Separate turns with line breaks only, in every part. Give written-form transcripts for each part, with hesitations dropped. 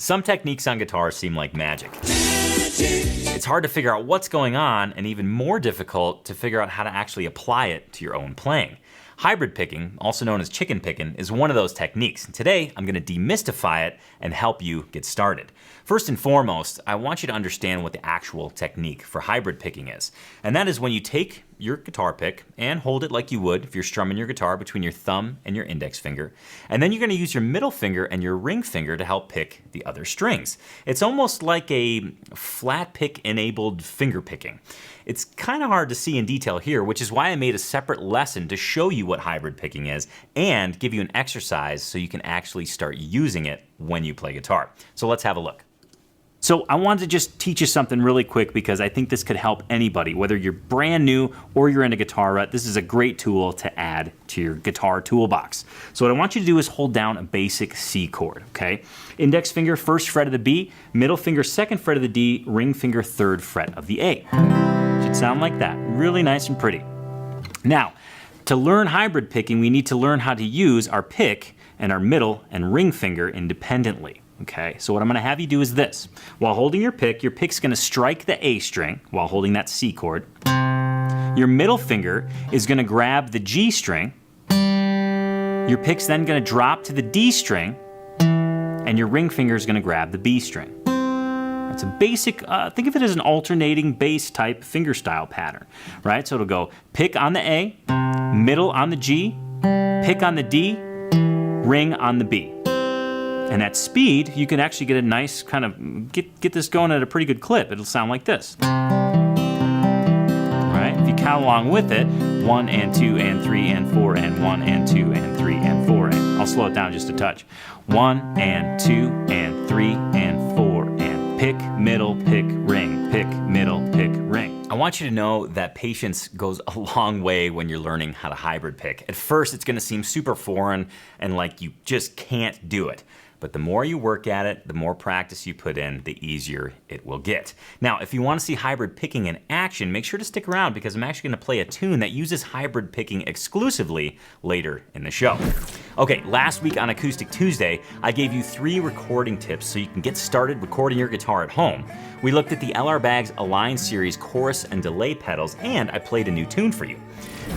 Some techniques on guitar seem like magic. It's hard to figure out what's going on, and even more difficult to figure out how to actually apply it to your own playing. Hybrid picking, also known as chicken picking, is one of those techniques. And today, I'm gonna demystify it and help you get started. First and foremost, I want you to understand what the actual technique for hybrid picking is. And that is when you take your guitar pick and hold it like you would if you're strumming your guitar between your thumb and your index finger. And then you're gonna use your middle finger and your ring finger to help pick the other strings. It's almost like a flat pick enabled finger picking. It's kind of hard to see in detail here, which is why I made a separate lesson to show you what hybrid picking is and give you an exercise so you can actually start using it when you play guitar. So let's have a look. So I wanted to just teach you something really quick because I think this could help anybody, whether you're brand new or you're in a guitar rut. This is a great tool to add to your guitar toolbox. So what I want you to do is hold down a basic C chord, okay? Index finger, first fret of the B, middle finger, second fret of the D, ring finger, third fret of the A. Should sound like that, really nice and pretty. Now, to learn hybrid picking, we need to learn how to use our pick and our middle and ring finger independently. Okay, so what I'm gonna have you do is this. While holding your pick's gonna strike the A string while holding that C chord. Your middle finger is gonna grab the G string. Your pick's then gonna drop to the D string, and your ring finger is gonna grab the B string. It's a basic, think of it as an alternating bass type fingerstyle pattern, right? So it'll go pick on the A, middle on the G, pick on the D, ring on the B. And at speed, you can actually get a nice kind of, get this going at a pretty good clip. It'll sound like this. Right? If you count along with it, 1 and 2 and 3 and 4 and 1 and 2 and 3 and 4 and, I'll slow it down just a touch. 1 and 2 and 3 and 4 and pick, middle, pick, ring, pick, middle, pick, ring. I want you to know that patience goes a long way when you're learning how to hybrid pick. At first, it's gonna seem super foreign and like you just can't do it. But the more you work at it, the more practice you put in, the easier it will get. Now, if you want to see hybrid picking in action, make sure to stick around because I'm actually going to play a tune that uses hybrid picking exclusively later in the show. Okay, last week on Acoustic Tuesday, I gave you 3 recording tips so you can get started recording your guitar at home. We looked at the LR Baggs Align Series chorus and delay pedals, and I played a new tune for you.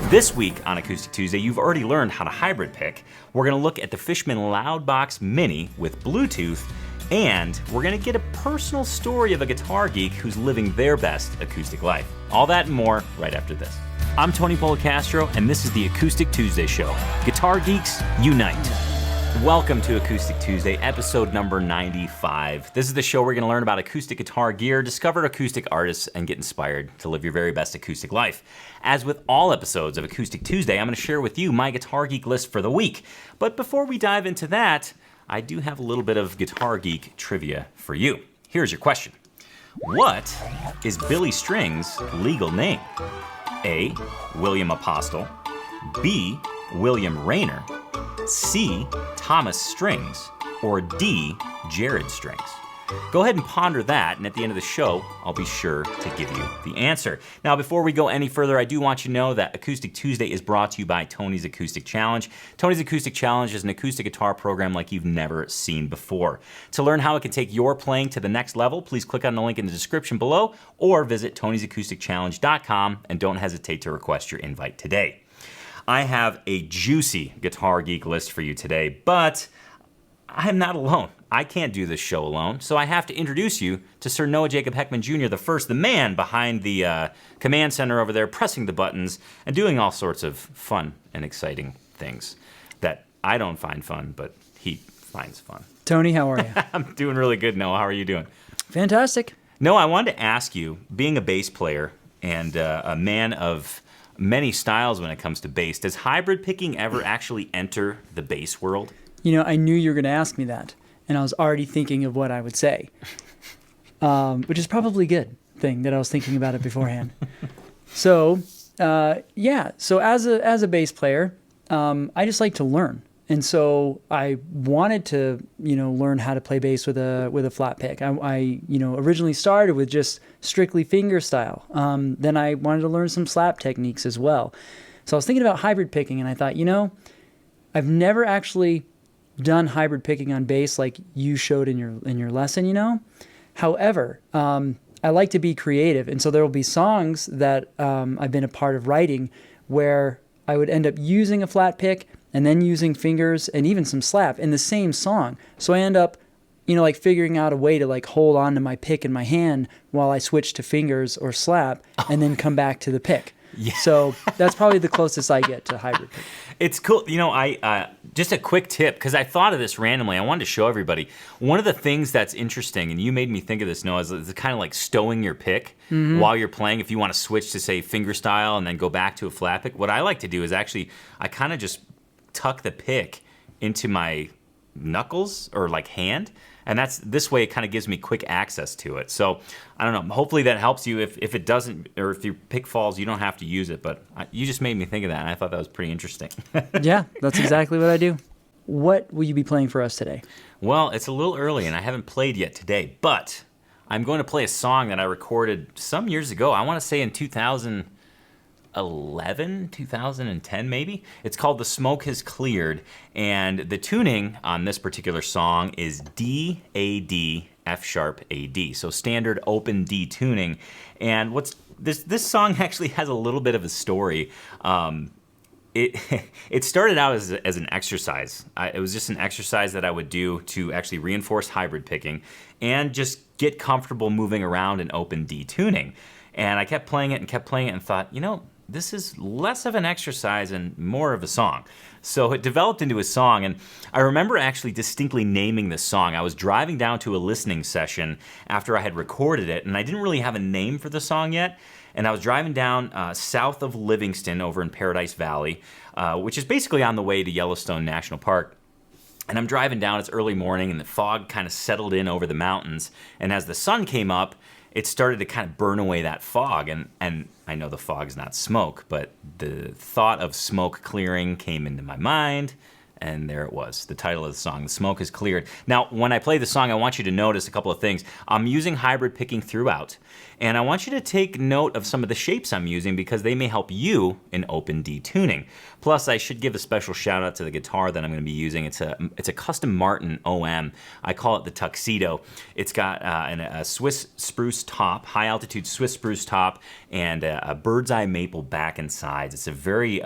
This week on Acoustic Tuesday, you've already learned how to hybrid pick. We're gonna look at the Fishman LoudBox Mini with Bluetooth, and we're gonna get a personal story of a guitar geek who's living their best acoustic life. All that and more right after this. I'm Tony Polecastro, and this is the Acoustic Tuesday Show. Guitar geeks, unite. Welcome to Acoustic Tuesday, episode number 95. This is the show where we're gonna learn about acoustic guitar gear, discover acoustic artists, and get inspired to live your very best acoustic life. As with all episodes of Acoustic Tuesday, I'm gonna share with you my Guitar Geek list for the week. But before we dive into that, I do have a little bit of Guitar Geek trivia for you. Here's your question. What is Billy String's legal name? A, William Apostle, B, William Rayner, C, Thomas Strings, or D, Jared Strings? Go ahead and ponder that, and at the end of the show, I'll be sure to give you the answer. Now, before we go any further, I do want you to know that Acoustic Tuesday is brought to you by Tony's Acoustic Challenge. Tony's Acoustic Challenge is an acoustic guitar program like you've never seen before. To learn how it can take your playing to the next level, please click on the link in the description below or visit Tony'sAcousticChallenge.com, and don't hesitate to request your invite today. I have a juicy Guitar Geek list for you today, but I'm not alone. I can't do this show alone, so I have to introduce you to Sir Noah Jacob Heckman Jr. the man behind the command center over there, pressing the buttons and doing all sorts of fun and exciting things that I don't find fun, but he finds fun.
Tony, how are you?
I'm doing really good, Noah. How are you doing?
Fantastic.
Noah, I wanted to ask you, being a bass player and a man of many styles when it comes to bass, does hybrid picking ever actually enter the bass world?
You know, I knew you were going to ask me that, and I was already thinking of what I would say, which is probably a good thing that I was thinking about it beforehand. So, so as a bass player, I just like to learn. And so I wanted to, learn how to play bass with a flat pick. I originally started with just strictly finger style. Then I wanted to learn some slap techniques as well. So I was thinking about hybrid picking, and I thought, I've never actually done hybrid picking on bass like you showed in your lesson, you know. However, I like to be creative, and so there will be songs that I've been a part of writing where I would end up using a flat pick and then using fingers and even some slap in the same song. So I end up, you know, like figuring out a way to like hold on to my pick in my hand while I switch to fingers or slap and then come back to the pick.
Yeah.
So that's probably the closest I get to hybrid pick.
It's cool. You know, I just a quick tip, because I thought of this randomly. I wanted to show everybody. One of the things that's interesting, and you made me think of this, Noah, is kind of like stowing your pick while you're playing. If you want to switch to, say, finger style and then go back to a flat pick, what I like to do is actually, I kind of just tuck the pick into my knuckles or like hand. And that's this way it kind of gives me quick access to it. So I don't know. Hopefully that helps you. If it doesn't, or if your pick falls, you don't have to use it. But you just made me think of that, and I thought that was pretty interesting.
Yeah, that's exactly what I do. What will you be playing for us today?
Well, it's a little early, and I haven't played yet today. But I'm going to play a song that I recorded some years ago. I want to say in 2011, 2010 maybe. It's called The Smoke Has Cleared, and the tuning on this particular song is D, A, D, F sharp, A, D. So standard open D tuning. And what's this song actually has a little bit of a story. It started out as an exercise. It was just an exercise that I would do to actually reinforce hybrid picking and just get comfortable moving around in open D tuning. And I kept playing it and thought, you know, this is less of an exercise and more of a song. So it developed into a song, and I remember actually distinctly naming this song. I was driving down to a listening session after I had recorded it, and I didn't really have a name for the song yet. And I was driving down south of Livingston over in Paradise Valley, which is basically on the way to Yellowstone National Park. And I'm driving down, it's early morning, and the fog kind of settled in over the mountains. And as the sun came up, it started to kind of burn away that fog. And I know the fog's not smoke, but the thought of smoke clearing came into my mind. And there it was, the title of the song, The Smoke Has Cleared. Now, when I play the song, I want you to notice a couple of things. I'm using hybrid picking throughout, and I want you to take note of some of the shapes I'm using because they may help you in open D tuning. Plus, I should give a special shout out to the guitar that I'm going to be using. It's a custom Martin OM. I call it the Tuxedo. It's got a Swiss spruce top, high altitude Swiss spruce top, and a bird's eye maple back and sides. It's a very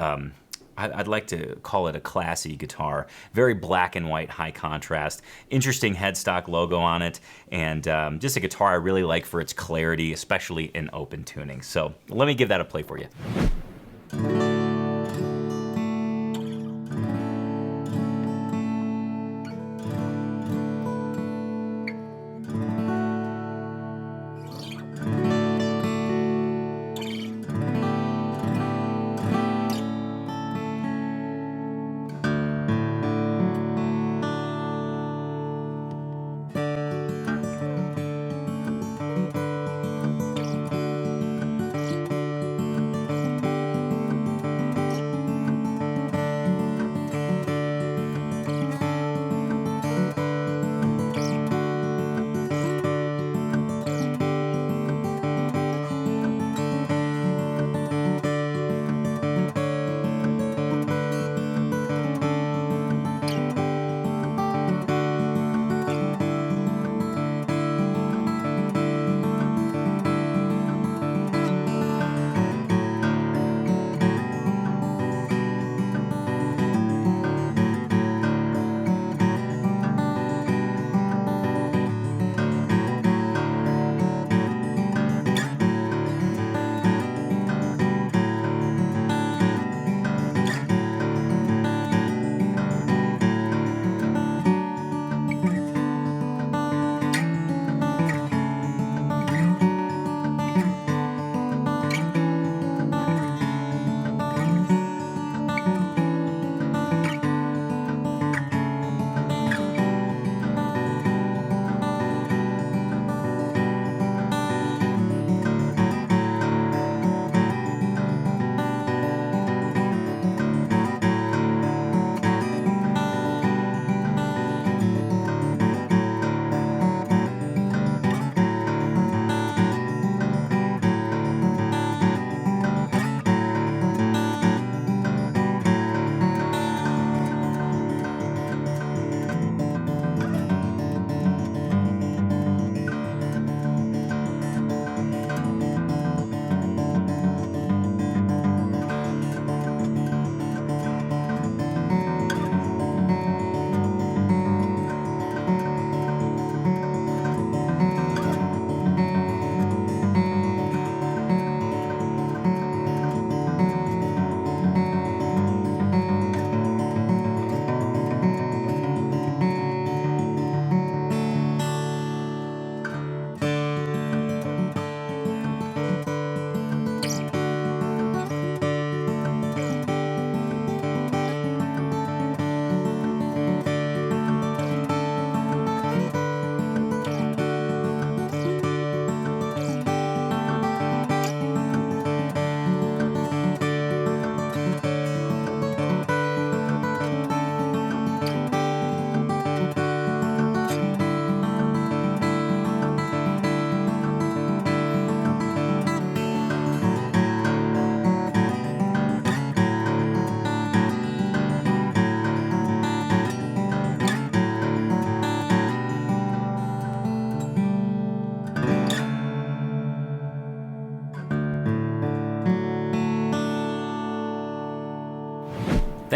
I'd like to call it a classy guitar. Very black and white, high contrast. Interesting headstock logo on it. And just a guitar I really like for its clarity, especially in open tuning. So let me give that a play for you.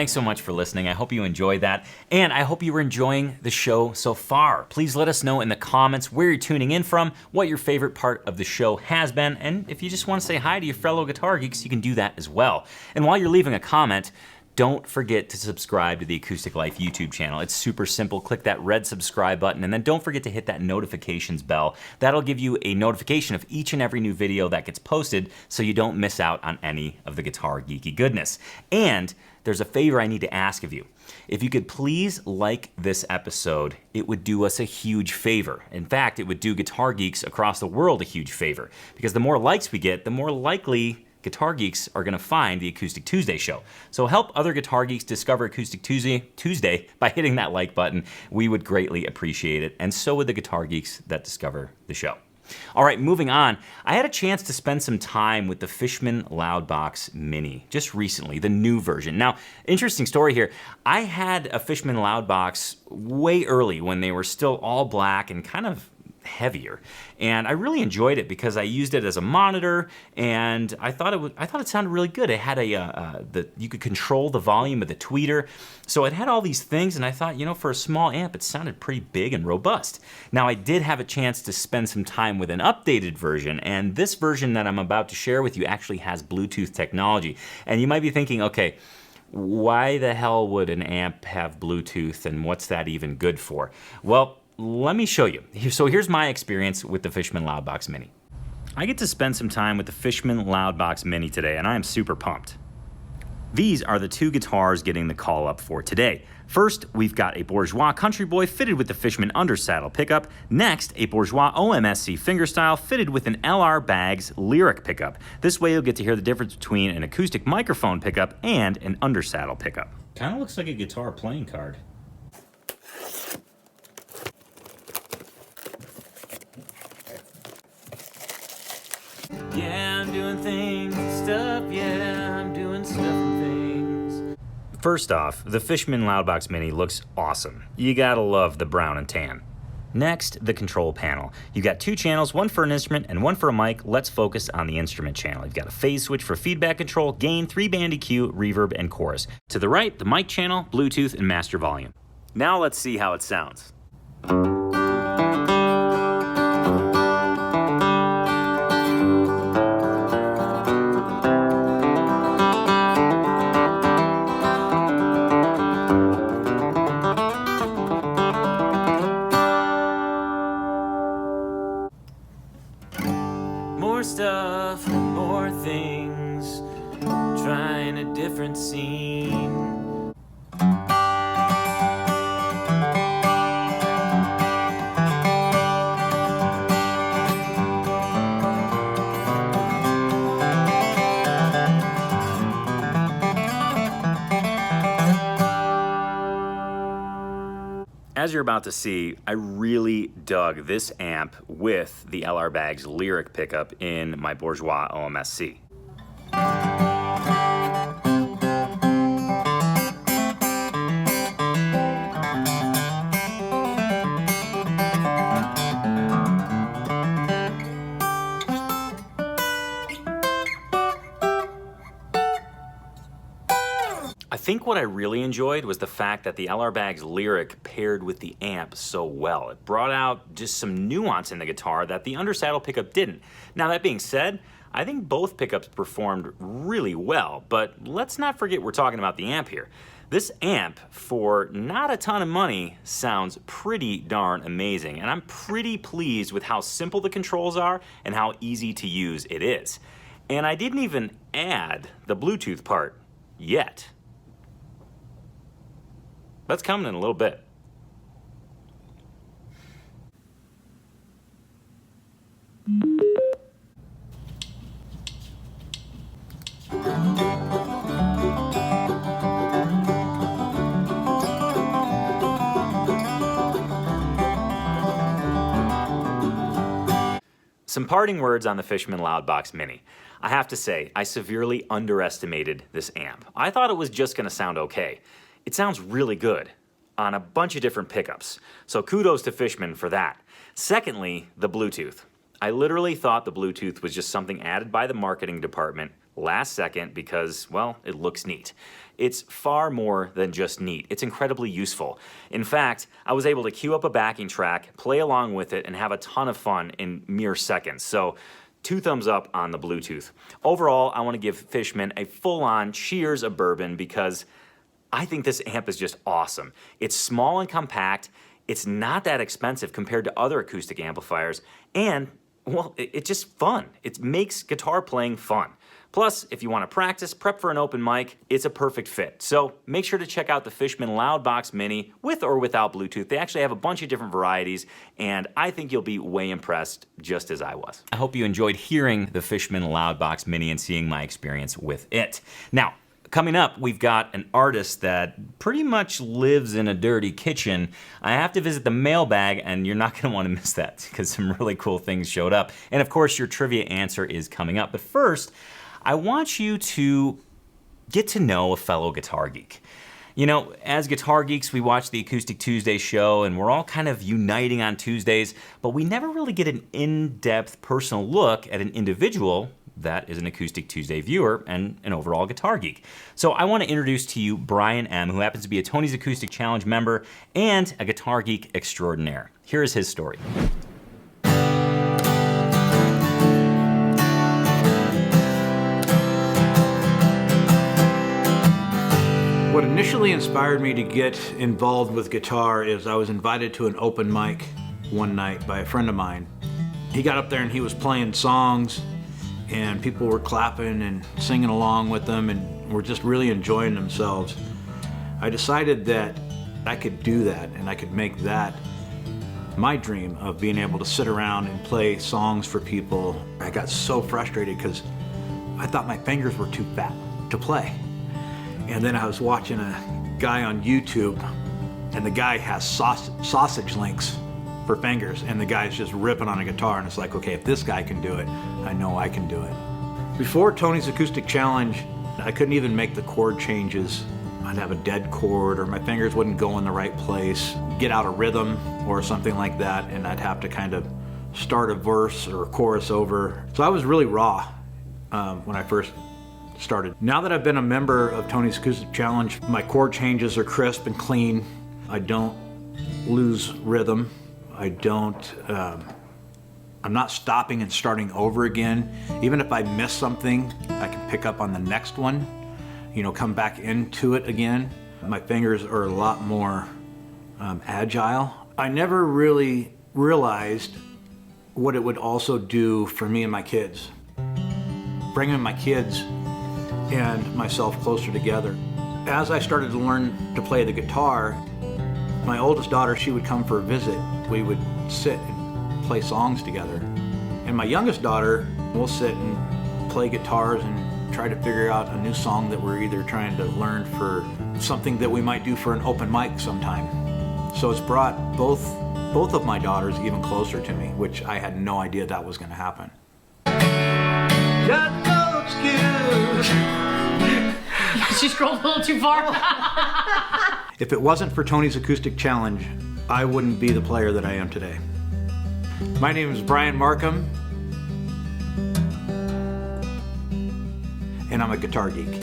Thanks so much for listening. I hope you enjoyed that, and I hope you were enjoying the show so far. Please let us know in the comments where you're tuning in from, what your favorite part of the show has been, and if you just want to say hi to your fellow guitar geeks, you can do that as well. And while you're leaving a comment, don't forget to subscribe to the Acoustic Life YouTube channel. It's super simple. Click that red subscribe button, and then don't forget to hit that notifications bell. That'll give you a notification of each and every new video that gets posted so you don't miss out on any of the guitar geeky goodness. And there's a favor I need to ask of you. If you could please like this episode, it would do us a huge favor. In fact, it would do guitar geeks across the world a huge favor, because the more likes we get, the more likely guitar geeks are going to find the Acoustic Tuesday show. So help other guitar geeks discover Acoustic Tuesday by hitting that like button. We would greatly appreciate it, and so would the guitar geeks that discover the show. All right, moving on. I had a chance to spend some time with the Fishman LoudBox Mini just recently, the new version. Now, interesting story here. I had a Fishman LoudBox way early when they were still all black and kind of heavier, and I really enjoyed it because I used it as a monitor, and I thought it sounded really good. It had you could control the volume of the tweeter, so it had all these things, and I thought, you know, for a small amp, it sounded pretty big and robust. Now, I did have a chance to spend some time with an updated version, and this version that I'm about to share with you actually has Bluetooth technology. And you might be thinking, okay, why the hell would an amp have Bluetooth, and what's that even good for? Well, let me show you. So here's my experience with the Fishman LoudBox Mini. I get to spend some time with the Fishman LoudBox Mini today, and I am super pumped. These are the two guitars getting the call up for today. First, we've got a Bourgeois Country Boy fitted with the Fishman undersaddle pickup. Next, a Bourgeois OMSC fingerstyle fitted with an LR Baggs Lyric pickup. This way you'll get to hear the difference between an acoustic microphone pickup and an undersaddle pickup. Kind of looks like a guitar playing card. Yeah, I'm doing things and stuff. Yeah, I'm doing stuff and things. First off, the Fishman LoudBox Mini looks awesome. You gotta love the brown and tan. Next, the control panel. You've got two channels, one for an instrument and one for a mic. Let's focus on the instrument channel. You've got a phase switch for feedback control, gain, 3-band EQ, reverb, and chorus. To the right, the mic channel, Bluetooth, and master volume. Now let's see how it sounds. More stuff and more things, trying a different scene. As you're about to see, I really dug this amp with the LR Baggs Lyric pickup in my Bourgeois OMSC. I think what I really enjoyed was the fact that the LR Baggs Lyric paired with the amp so well. It brought out just some nuance in the guitar that the undersaddle pickup didn't. Now, that being said, I think both pickups performed really well, but let's not forget we're talking about the amp here. This amp, for not a ton of money, sounds pretty darn amazing, and I'm pretty pleased with how simple the controls are and how easy to use it is. And I didn't even add the Bluetooth part yet. That's coming in a little bit. Some parting words on the Fishman LoudBox Mini. I have to say, I severely underestimated this amp. I thought it was just gonna sound okay. It sounds really good on a bunch of different pickups, so kudos to Fishman for that. Secondly, the Bluetooth. I literally thought the Bluetooth was just something added by the marketing department last second because, well, it looks neat. It's far more than just neat. It's incredibly useful. In fact, I was able to queue up a backing track, play along with it, and have a ton of fun in mere seconds. So 2 thumbs up on the Bluetooth. Overall, I want to give Fishman a full-on cheers of bourbon because I think this amp is just awesome. It's small and compact. It's not that expensive compared to other acoustic amplifiers. And, well, it's just fun. It makes guitar playing fun. Plus, if you want to practice, prep for an open mic, it's a perfect fit. So make sure to check out the Fishman LoudBox Mini with or without Bluetooth. They actually have a bunch of different varieties, and I think you'll be way impressed, just as I was. I hope you enjoyed hearing the Fishman LoudBox Mini and seeing my experience with it. Now, coming up, we've got an artist that pretty much lives in a dirty kitchen. I have to visit the mailbag, and you're not gonna wanna miss that because some really cool things showed up. And of course, your trivia answer is coming up. But first, I want you to get to know a fellow guitar geek. You know, as guitar geeks, we watch the Acoustic Tuesday show, and we're all kind of uniting on Tuesdays, but we never really get an in-depth personal look at an individual that is an Acoustic Tuesday viewer and an overall guitar geek. So I want to introduce to you Brian M., who happens to be a Tony's Acoustic Challenge member and a guitar geek extraordinaire. Here is his story.
What initially inspired me to get involved with guitar is I was invited to an open mic one night by a friend of mine. He got up there and he was playing songs, and people were clapping and singing along with them and were just really enjoying themselves. I decided that I could do that and I could make that my dream of being able to sit around and play songs for people. I got so frustrated because I thought my fingers were too fat to play. And then I was watching a guy on YouTube, and the guy has sausage links for fingers, and the guy's just ripping on a guitar, and it's like, okay, if this guy can do it, I know I can do it. Before Tony's Acoustic Challenge, I couldn't even make the chord changes. I'd have a dead chord, or my fingers wouldn't go in the right place, get out of rhythm or something like that, and I'd have to kind of start a verse or a chorus over. So I was really raw when I first started. Now that I've been a member of Tony's Acoustic Challenge, my chord changes are crisp and clean. I don't lose rhythm. I'm not stopping and starting over again. Even if I miss something, I can pick up on the next one, you know, come back into it again. My fingers are a lot more agile. I never really realized what it would also do for me and my kids. Bringing my kids and myself closer together. As I started to learn to play the guitar, my oldest daughter, she would come for a visit. We would sit and play songs together. And my youngest daughter, we'll sit and play guitars and try to figure out a new song that we're either trying to learn for something that we might do for an open mic sometime. So it's brought both of my daughters even closer to me, which I had no idea that was gonna happen. Got no excuse.
She scrolled a little too far.
If it wasn't for Tony's Acoustic Challenge, I wouldn't be the player that I am today. My name is Brian Markham, and I'm a guitar geek.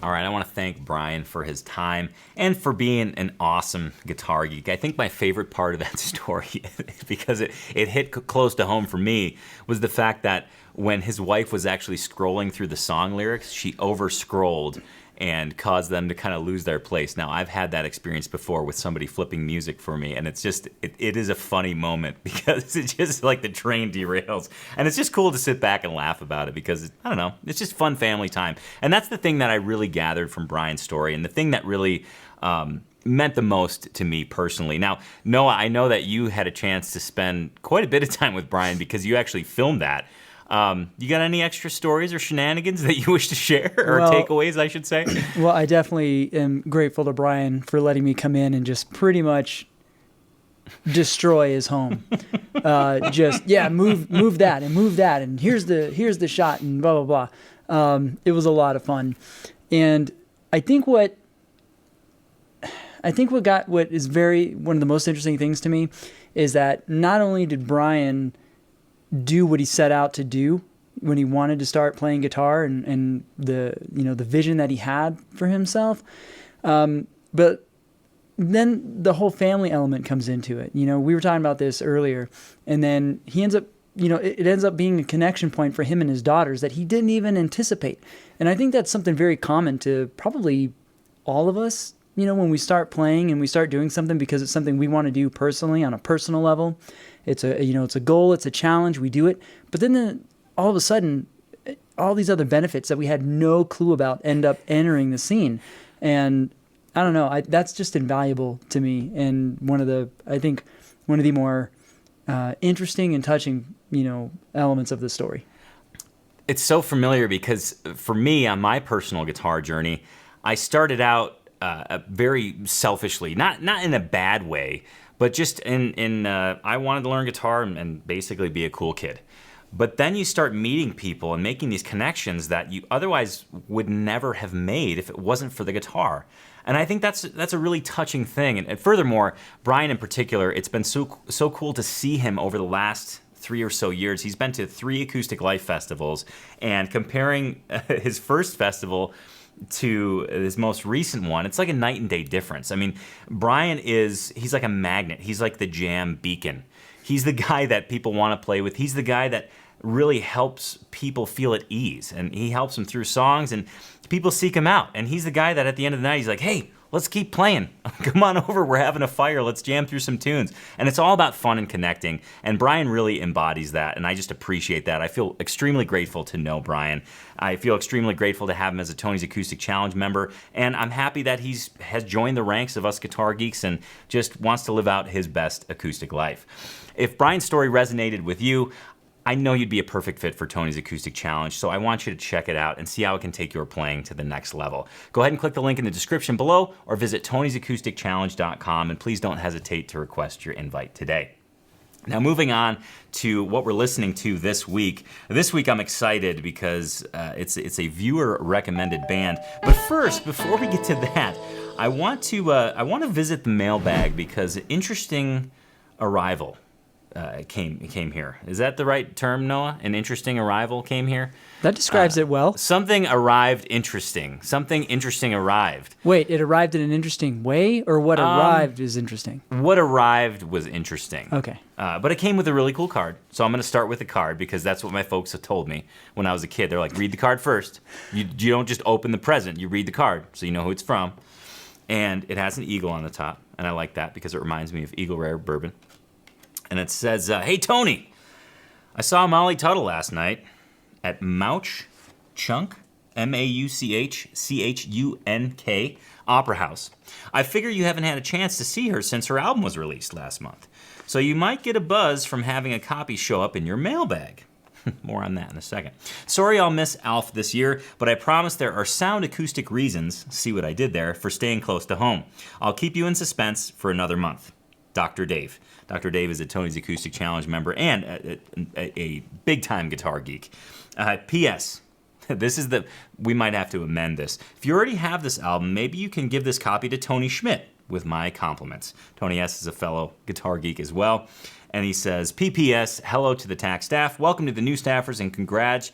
All right, I want to thank Brian for his time and for being an awesome guitar geek. I think my favorite part of that story, because it hit close to home for me, was the fact that when his wife was actually scrolling through the song lyrics, she over-scrolled and caused them to kind of lose their place. Now, I've had that experience before with somebody flipping music for me, and it's just, it is a funny moment because it's just like the train derails. And it's just cool to sit back and laugh about it because, I don't know, it's just fun family time. And that's the thing that I really gathered from Brian's story, and the thing that really meant the most to me personally. Now, Noah, I know that you had a chance to spend quite a bit of time with Brian because you actually filmed that. You got any extra stories or shenanigans that you wish to share, or takeaways, I should say?
Well, I definitely am grateful to Brian for letting me come in and just pretty much destroy his home. Move that and move that, and here's the shot, and blah blah blah. It was a lot of fun, and I think what is one of the most interesting things to me is that not only did Brian do what he set out to do when he wanted to start playing guitar and the the vision that he had for himself. But then the whole family element comes into it. We were talking about this earlier, and then he ends up, it ends up being a connection point for him and his daughters that he didn't even anticipate. And I think that's something very common to probably all of us, when we start playing and we start doing something because it's something we want to do personally on a personal level. It's it's a goal, it's a challenge, we do it. But then all of a sudden, all these other benefits that we had no clue about end up entering the scene. And I don't know, that's just invaluable to me, and I think one of the more interesting and touching, elements of the story.
It's so familiar because for me, on my personal guitar journey, I started out very selfishly, not in a bad way, but just in I wanted to learn guitar and basically be a cool kid. But then you start meeting people and making these connections that you otherwise would never have made if it wasn't for the guitar. And I think that's a really touching thing. And furthermore, Brian in particular, it's been so cool to see him over the last 3 or so years. He's been to 3 Acoustic Life festivals, and comparing his first festival to his most recent one, it's like a night and day difference. I mean, Brian he's like a magnet. He's like the jam beacon. He's the guy that people want to play with. He's the guy that really helps people feel at ease, and he helps them through songs, and people seek him out. And he's the guy that at the end of the night, he's like, hey, let's keep playing. Come on over, we're having a fire, let's jam through some tunes. And it's all about fun and connecting, and Brian really embodies that, and I just appreciate that. I feel extremely grateful to know Brian. I feel extremely grateful to have him as a Tony's Acoustic Challenge member, and I'm happy that has joined the ranks of us guitar geeks and just wants to live out his best acoustic life. If Brian's story resonated with you, I know you'd be a perfect fit for Tony's Acoustic Challenge, so I want you to check it out and see how it can take your playing to the next level. Go ahead and click the link in the description below or visit Tony'sAcousticChallenge.com, and please don't hesitate to request your invite today. Now, moving on to what we're listening to this week. This week I'm excited because it's a viewer-recommended band. But first, before we get to that, I want to visit the mailbag because an interesting arrival came here. Is that the right term, Noah? An interesting arrival came here?
That describes it well.
Something arrived interesting. Something interesting arrived.
Wait, it arrived in an interesting way, or what arrived is interesting?
What arrived was interesting.
Okay.
But it came with a really cool card. So I'm going to start with the card because that's what my folks have told me when I was a kid. They're like, read the card first. You don't just open the present. You read the card so you know who it's from. And it has an eagle on the top. And I like that because it reminds me of Eagle Rare Bourbon. And it says, hey, Tony, I saw Molly Tuttle last night at Mauch Chunk, MAUCHCHUNK, Opera House. I figure you haven't had a chance to see her since her album was released last month. So you might get a buzz from having a copy show up in your mailbag. More on that in a second. Sorry I'll miss Alf this year, but I promise there are sound acoustic reasons, see what I did there, for staying close to home. I'll keep you in suspense for another month. Dr. Dave. Dr. Dave is a Tony's Acoustic Challenge member and a big-time guitar geek. P.S. We might have to amend this. If you already have this album, maybe you can give this copy to Tony Schmidt with my compliments. Tony S. is a fellow guitar geek as well. And he says, PPS, hello to the TAC staff. Welcome to the new staffers and congrats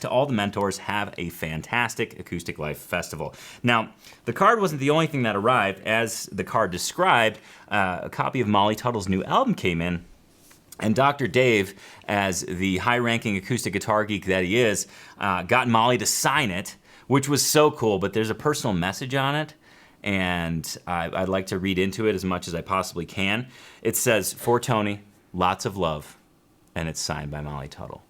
to all the mentors. Have a fantastic Acoustic Life Festival. Now, the card wasn't the only thing that arrived. As the card described, a copy of Molly Tuttle's new album came in, and Dr. Dave, as the high-ranking acoustic guitar geek that he is, got Molly to sign it, which was so cool, but there's a personal message on it, and I'd like to read into it as much as I possibly can. It says, for Tony, lots of love, and it's signed by Molly Tuttle.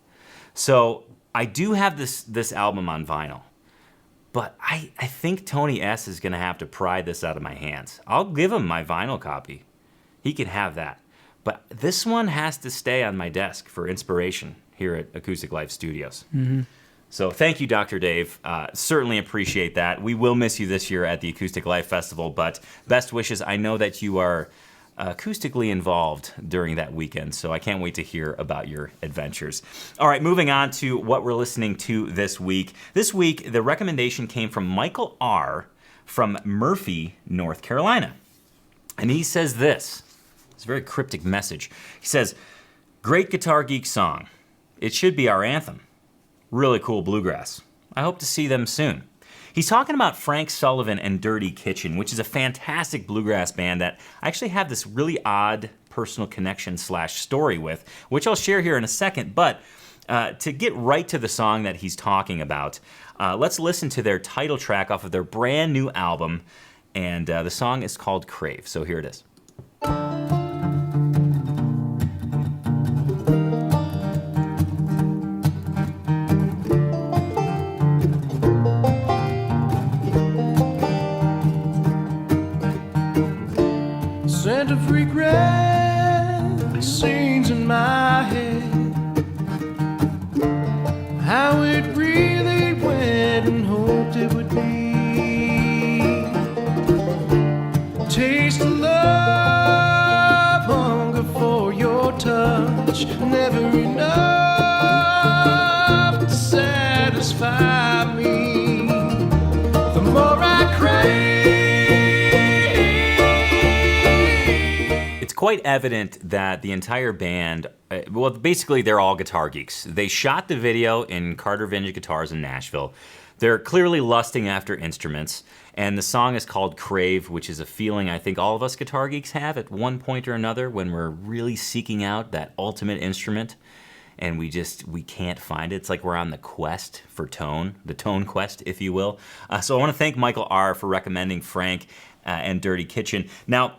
So I do have this album on vinyl, but I think Tony S. is going to have to pry this out of my hands. I'll give him my vinyl copy. He can have that. But this one has to stay on my desk for inspiration here at Acoustic Life Studios. Mm-hmm. So thank you, Dr. Dave. Certainly appreciate that. We will miss you this year at the Acoustic Life Festival, but best wishes. I know that you are acoustically involved during that weekend, so I can't wait to hear about your adventures. All right, moving on to what we're listening to this week. This week, the recommendation came from Michael R. from Murphy, North Carolina. And he says this. It's a very cryptic message. He says, Great Guitar Geek song. It should be our anthem. Really cool bluegrass. I hope to see them soon. He's talking about Frank Solivan and Dirty Kitchen, which is a fantastic bluegrass band that I actually have this really odd personal connection / story with, which I'll share here in a second. But to get right to the song that he's talking about, let's listen to their title track off of their brand new album. And the song is called Crave. So here it is.
Scent of regret, scenes in my head, how it really went and hoped it would be. Taste of love, hunger for your touch, never enough to satisfy me. The more I crave.
Quite evident that the entire band, well, basically they're all guitar geeks. They shot the video in Carter Vintage Guitars in Nashville. They're clearly lusting after instruments, and the song is called Crave, which is a feeling I think all of us guitar geeks have at one point or another when we're really seeking out that ultimate instrument, and we can't find it. It's like we're on the quest for tone, the tone quest, if you will. So I want to thank Michael R. for recommending Frank and Dirty Kitchen. Now,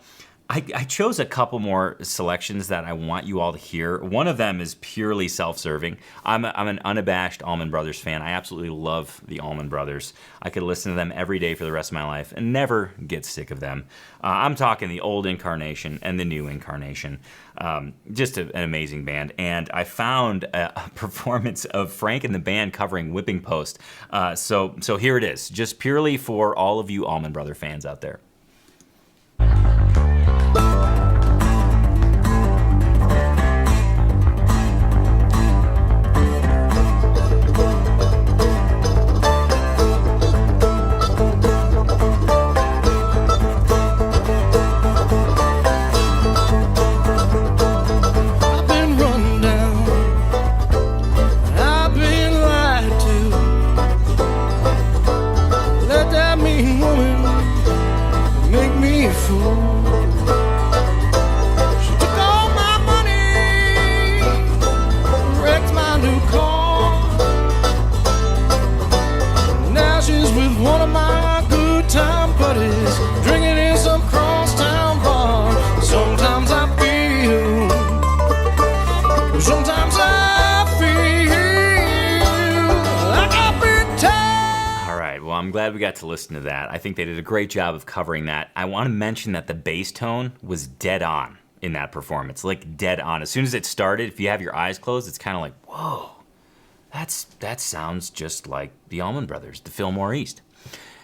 I chose a couple more selections that I want you all to hear. One of them is purely self-serving. I'm an unabashed Allman Brothers fan. I absolutely love the Allman Brothers. I could listen to them every day for the rest of my life and never get sick of them. I'm talking the old incarnation and the new incarnation. Just an amazing band. And I found a performance of Frank and the band covering Whipping Post. So here it is, just purely for all of you Allman Brother fans out there. I'm glad we got to listen to that. I think they did a great job of covering that. I want to mention that the bass tone was dead on in that performance, like dead on. As soon as it started, if you have your eyes closed, it's kind of like, whoa, that sounds just like the Allman Brothers, the Fillmore East.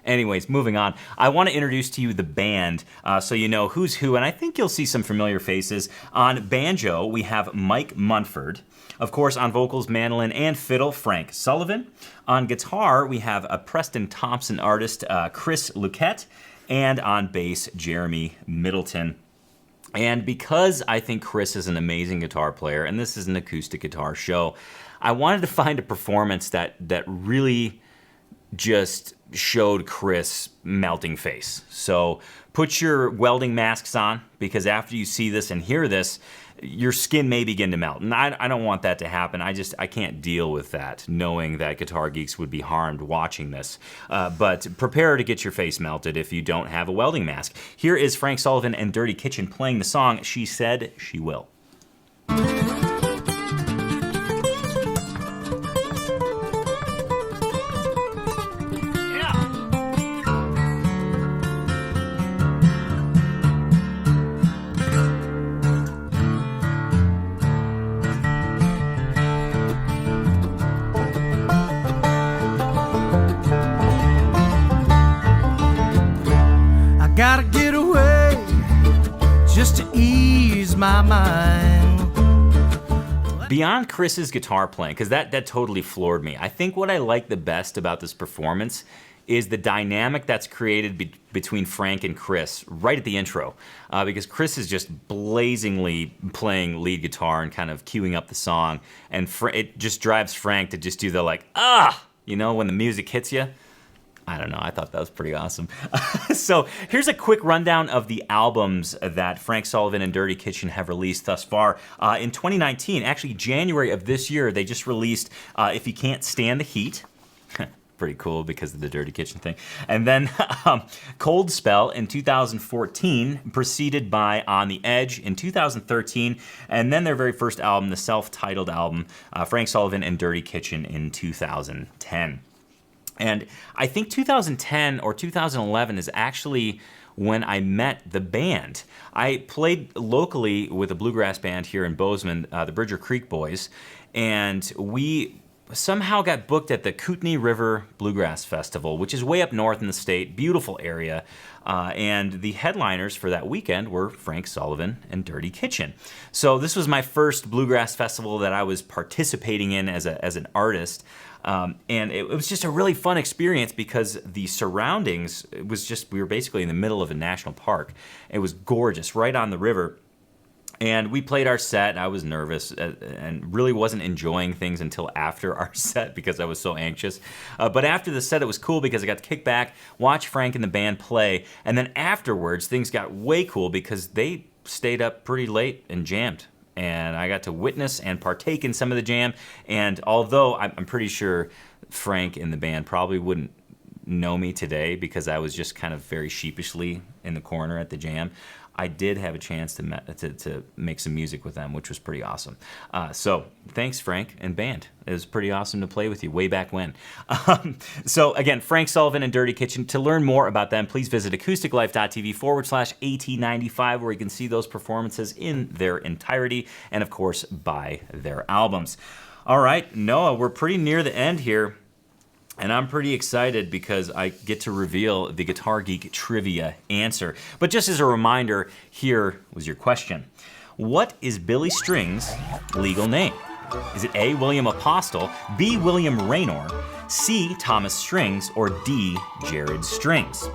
Anyways, moving on. I want to introduce to you the band so you know who's who, and I think you'll see some familiar faces. On banjo, we have Mike Munford. Of course, on vocals, mandolin, and fiddle, Frank Solivan. On guitar, we have a Preston Thompson artist, Chris Luquette. And on bass, Jeremy Middleton. And because I think Chris is an amazing guitar player, and this is an acoustic guitar show, I wanted to find a performance that really just showed Chris melting face. So put your welding masks on, because after you see this and hear this, your skin may begin to melt. And I don't want that to happen. I can't deal with that, knowing that guitar geeks would be harmed watching this. But prepare to get your face melted if you don't have a welding mask. Here is Frank Solivan and Dirty Kitchen playing the song She Said She Will.
Gotta get away just to ease my mind.
Beyond Chris's guitar playing, because that totally floored me, I think what I like the best about this performance is the dynamic that's created between Frank and Chris right at the intro. Because Chris is just blazingly playing lead guitar and kind of cueing up the song. And it just drives Frank to just do the like, when the music hits you. I don't know, I thought that was pretty awesome. So here's a quick rundown of the albums that Frank Solivan and Dirty Kitchen have released thus far. In 2019, actually January of this year, they just released If You Can't Stand the Heat. Pretty cool because of the Dirty Kitchen thing. And then Cold Spell in 2014, preceded by On the Edge in 2013, and then their very first album, the self-titled album, Frank Solivan and Dirty Kitchen in 2010. And I think 2010 or 2011 is actually when I met the band. I played locally with a bluegrass band here in Bozeman, the Bridger Creek Boys, and we somehow got booked at the Kootenai River Bluegrass Festival, which is way up north in the state, beautiful area. And the headliners for that weekend were Frank Solivan and Dirty Kitchen. So this was my first bluegrass festival that I was participating in as an artist. And it was just a really fun experience because the surroundings, we were basically in the middle of a national park. It was gorgeous, right on the river. And we played our set. I was nervous and really wasn't enjoying things until after our set because I was so anxious. But after the set, it was cool because I got to kick back, watch Frank and the band play. And then afterwards, things got way cool because they stayed up pretty late and jammed. And I got to witness and partake in some of the jam. And although I'm pretty sure Frank and the band probably wouldn't know me today because I was just kind of very sheepishly in the corner at the jam, I did have a chance to make some music with them, which was pretty awesome. So thanks, Frank and band. It was pretty awesome to play with you way back when. So again, Frank Solivan and Dirty Kitchen. To learn more about them, please visit acousticlife.tv/AT95, where you can see those performances in their entirety and, of course, buy their albums. All right, Noah, we're pretty near the end here. And I'm pretty excited because I get to reveal the Guitar Geek trivia answer. But just as a reminder, here was your question. What is Billy Strings' legal name? Is it A, William Apostle, B, William Raynor, C, Thomas Strings, or D, Jared Strings?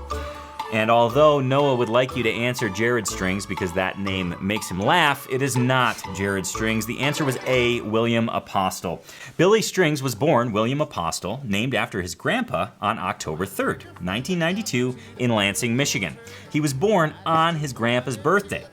And although Noah would like you to answer Jared Strings because that name makes him laugh, it is not Jared Strings. The answer was A, William Apostle. Billy Strings was born William Apostle, named after his grandpa, on October 3rd, 1992, in Lansing, Michigan. He was born on his grandpa's birthday.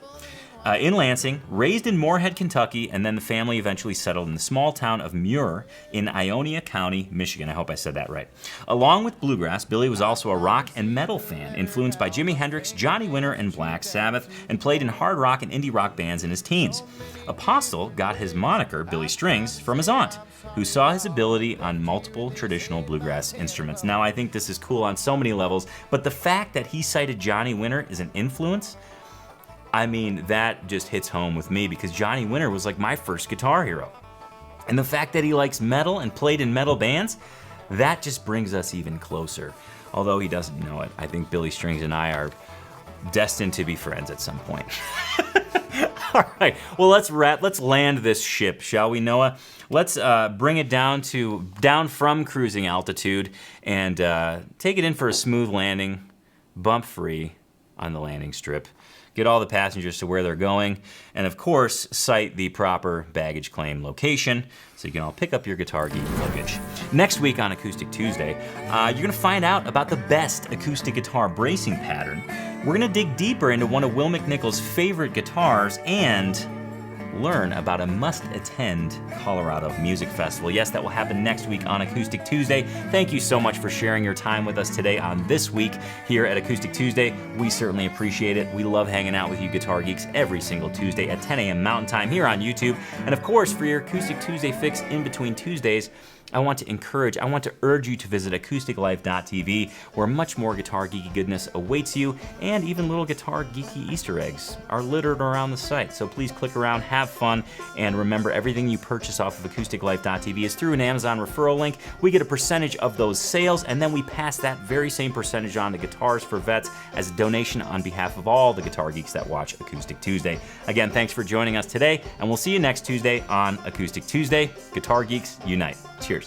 In Lansing, raised in Moorhead, Kentucky, and then the family eventually settled in the small town of Muir in Ionia County, Michigan. I hope I said that right. Along with bluegrass, Billy was also a rock and metal fan, influenced by Jimi Hendrix, Johnny Winter, and Black Sabbath, and played in hard rock and indie rock bands in his teens. Apostle got his moniker, Billy Strings, from his aunt, who saw his ability on multiple traditional bluegrass instruments. Now, I think this is cool on so many levels, but the fact that he cited Johnny Winter as an influence, I mean, that just hits home with me because Johnny Winter was like my first guitar hero. And the fact that he likes metal and played in metal bands, that just brings us even closer. Although he doesn't know it, I think Billy Strings and I are destined to be friends at some point. All right, well, let's land this ship, shall we, Noah? Let's bring it down from cruising altitude and take it in for a smooth landing, bump-free on the landing strip. Get all the passengers to where they're going, and of course, cite the proper baggage claim location so you can all pick up your Guitar Geek luggage. Next week on Acoustic Tuesday, you're gonna find out about the best acoustic guitar bracing pattern. We're gonna dig deeper into one of Will McNichol's favorite guitars and learn about a must-attend Colorado Music Festival. Yes, that will happen next week on Acoustic Tuesday. Thank you so much for sharing your time with us today on this week here at Acoustic Tuesday. We certainly appreciate it. We love hanging out with you Guitar Geeks every single Tuesday at 10 a.m. Mountain Time here on YouTube. And of course, for your Acoustic Tuesday fix in between Tuesdays, I want to urge you to visit acousticlife.tv, where much more guitar geeky goodness awaits you, and even little guitar geeky Easter eggs are littered around the site. So please click around, have fun, and remember, everything you purchase off of acousticlife.tv is through an Amazon referral link. We get a percentage of those sales, and then we pass that very same percentage on to Guitars for Vets as a donation on behalf of all the guitar geeks that watch Acoustic Tuesday. Again, thanks for joining us today, and we'll see you next Tuesday on Acoustic Tuesday. Guitar Geeks Unite. Cheers.